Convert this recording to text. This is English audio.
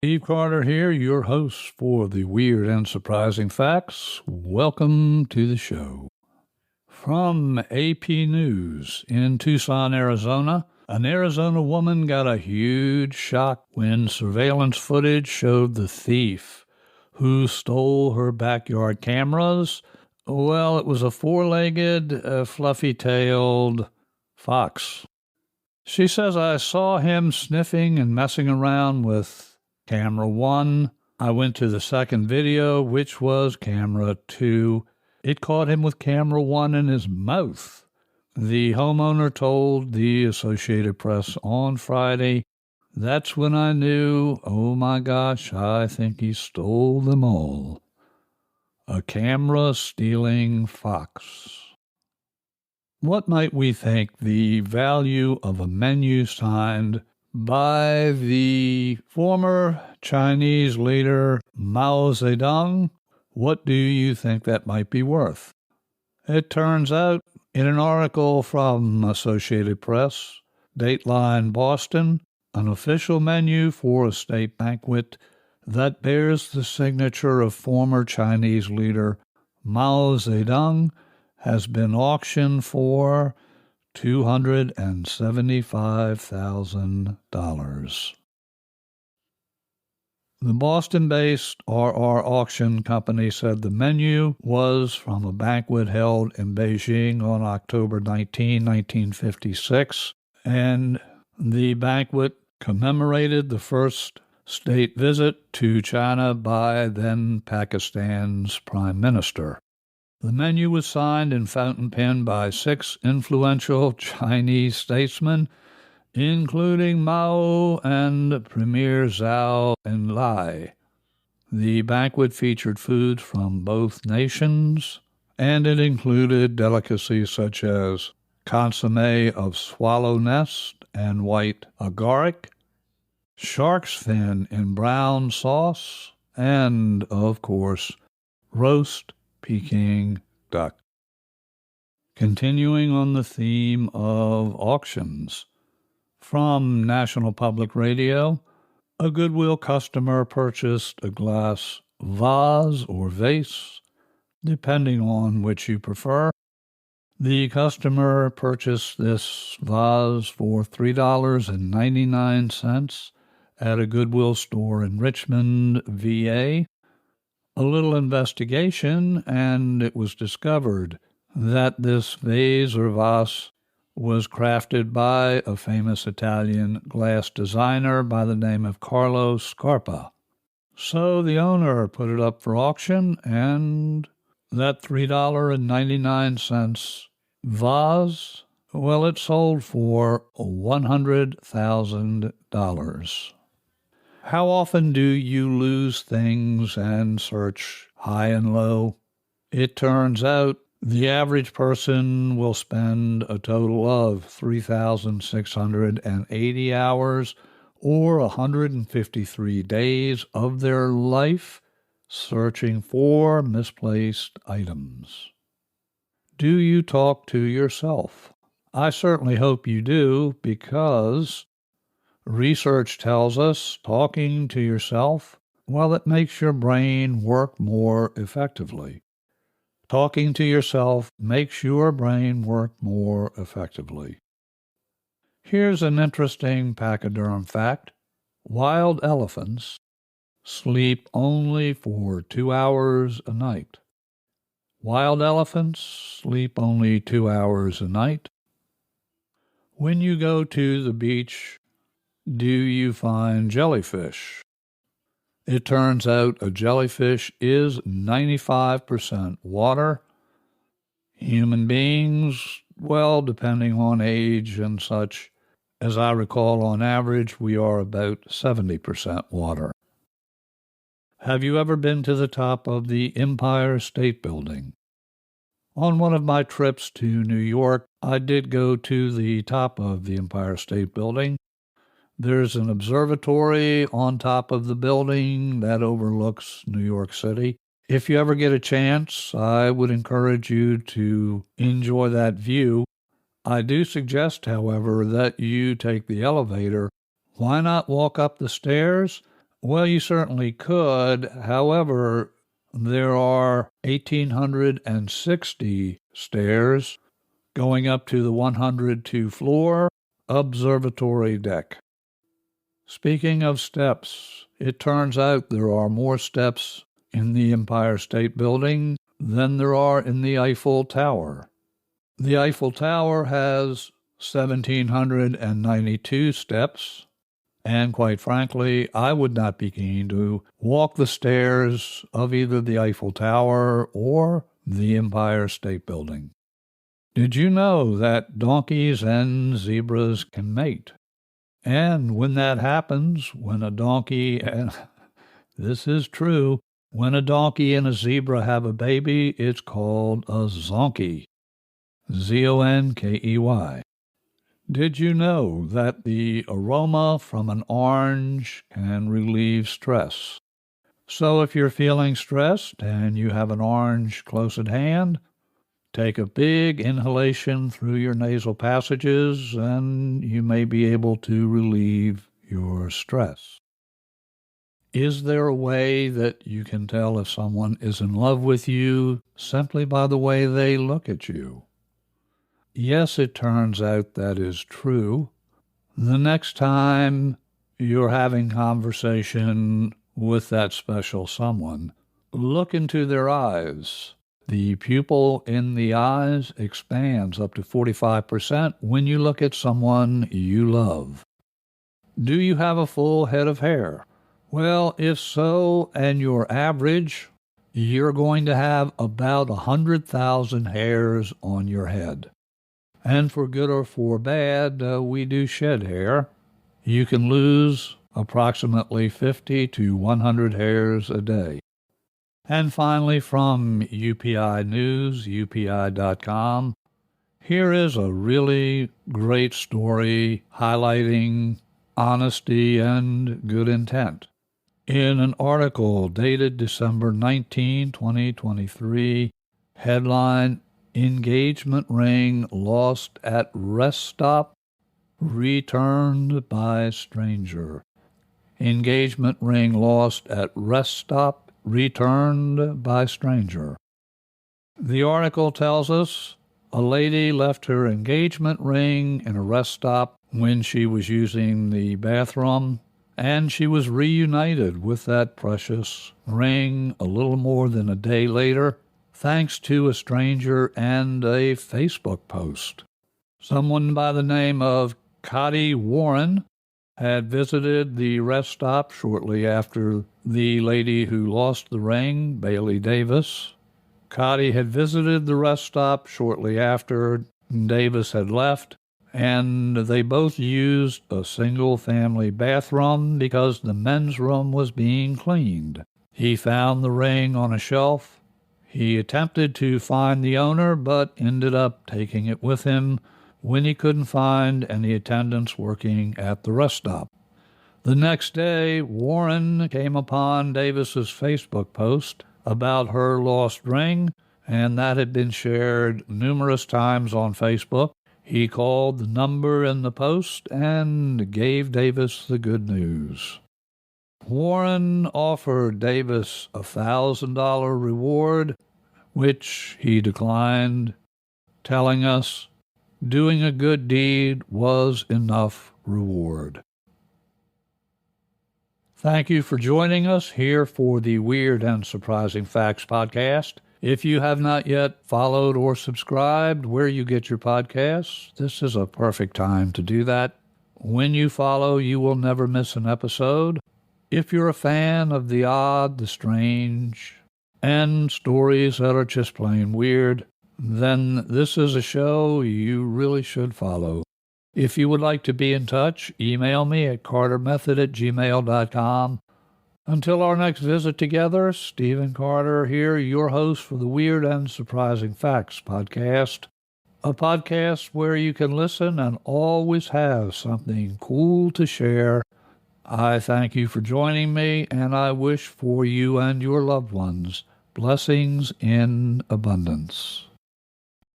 Steve Carter here, your host for the Weird and Surprising Facts. Welcome to the show. From AP News in Tucson, Arizona, an Arizona woman got a huge shock when surveillance footage showed the thief who stole her backyard cameras. Well, it was a four-legged, fluffy-tailed fox. She says, I saw him sniffing and messing around with camera 1. I went to the second video, which was camera 2. It caught him with camera 1 in his mouth. The homeowner told the Associated Press on Friday, that's when I knew, oh my gosh, I think he stole them all. A camera-stealing fox. What might we think the value of a menu signed by the former Chinese leader Mao Zedong? What do you think that might be worth? It turns out, in an article from Associated Press, Dateline Boston, an official menu for a state banquet that bears the signature of former Chinese leader Mao Zedong has been auctioned for $275,000. The Boston-based RR Auction Company said the menu was from a banquet held in Beijing on October 19, 1956, and the banquet commemorated the first state visit to China by then Pakistan's Prime Minister. The menu was signed and fountain penned by 6 influential Chinese statesmen, including Mao and Premier Zhou Enlai. The banquet featured foods from both nations, and it included delicacies such as consommé of swallow nest and white agaric, shark's fin in brown sauce, and, of course, roast Peking duck. Continuing on the theme of auctions, from National Public Radio, a Goodwill customer purchased a glass vase or vase, depending on which you prefer. The customer purchased this vase for $3.99 at a Goodwill store in Richmond, VA. A little investigation, and it was discovered that this vase or vase was crafted by a famous Italian glass designer by the name of Carlo Scarpa. So the owner put it up for auction, and that $3.99 vase, well, it sold for $100,000. How often do you lose things and search high and low? It turns out the average person will spend a total of 3,680 hours or 153 days of their life searching for misplaced items. Do you talk to yourself? I certainly hope you do, because research tells us talking to yourself, well, it makes your brain work more effectively. Talking to yourself makes your brain work more effectively. Here's an interesting pachyderm fact. Wild elephants sleep only for 2 hours a night. Wild elephants sleep only 2 hours a night. When you go to the beach, do you find jellyfish? It turns out a jellyfish is 95% water. Human beings, well, depending on age and such, as I recall, on average, we are about 70% water. Have you ever been to the top of the Empire State Building? On one of my trips to New York, I did go to the top of the Empire State Building. There's an observatory on top of the building that overlooks New York City. If you ever get a chance, I would encourage you to enjoy that view. I do suggest, however, that you take the elevator. Why not walk up the stairs? Well, you certainly could. However, there are 1,860 stairs going up to the 102 floor observatory deck. Speaking of steps, it turns out there are more steps in the Empire State Building than there are in the Eiffel Tower. The Eiffel Tower has 1,792 steps, and quite frankly, I would not be keen to walk the stairs of either the Eiffel Tower or the Empire State Building. Did you know that donkeys and zebras can mate? And when that happens, when a donkey, and this is true, when a donkey and a zebra have a baby, it's called a zonkey. Zonkey. Did you know that the aroma from an orange can relieve stress? So if you're feeling stressed and you have an orange close at hand, take a big inhalation through your nasal passages and you may be able to relieve your stress. Is there a way that you can tell if someone is in love with you simply by the way they look at you? Yes, it turns out that is true. The next time you're having conversation with that special someone, look into their eyes. The pupil in the eyes expands up to 45% when you look at someone you love. Do you have a full head of hair? Well, if so, and you're average, you're going to have about 100,000 hairs on your head. And for good or for bad, we do shed hair. You can lose approximately 50 to 100 hairs a day. And finally, from UPI News, UPI.com, here is a really great story highlighting honesty and good intent. In an article dated December 19, 2023, headline, Engagement ring lost at rest stop, returned by stranger. Engagement ring lost at rest stop, returned by stranger. The article tells us a lady left her engagement ring in a rest stop when she was using the bathroom, and she was reunited with that precious ring a little more than a day later, thanks to a stranger and a Facebook post. Someone by the name of Cotty Warren had visited the rest stop shortly after the lady who lost the ring, Bailey Davis. Cotty had visited the rest stop shortly after Davis had left, and they both used a single-family bathroom because the men's room was being cleaned. He found the ring on a shelf. He attempted to find the owner, but ended up taking it with him when he couldn't find any attendants working at the rest stop. The next day, Warren came upon Davis's Facebook post about her lost ring, and that had been shared numerous times on Facebook. He called the number in the post and gave Davis the good news. Warren offered Davis a $1,000 reward, which he declined, telling us doing a good deed was enough reward. Thank you for joining us here for the Weird and Surprising Facts podcast. If you have not yet followed or subscribed where you get your podcasts, this is a perfect time to do that. When you follow, you will never miss an episode. If you're a fan of the odd, the strange, and stories that are just plain weird, then this is a show you really should follow. If you would like to be in touch, email me at cartermethod@gmail.com. Until our next visit together, Stephen Carter here, your host for the Weird and Surprising Facts podcast, a podcast where you can listen and always have something cool to share. I thank you for joining me, and I wish for you and your loved ones blessings in abundance.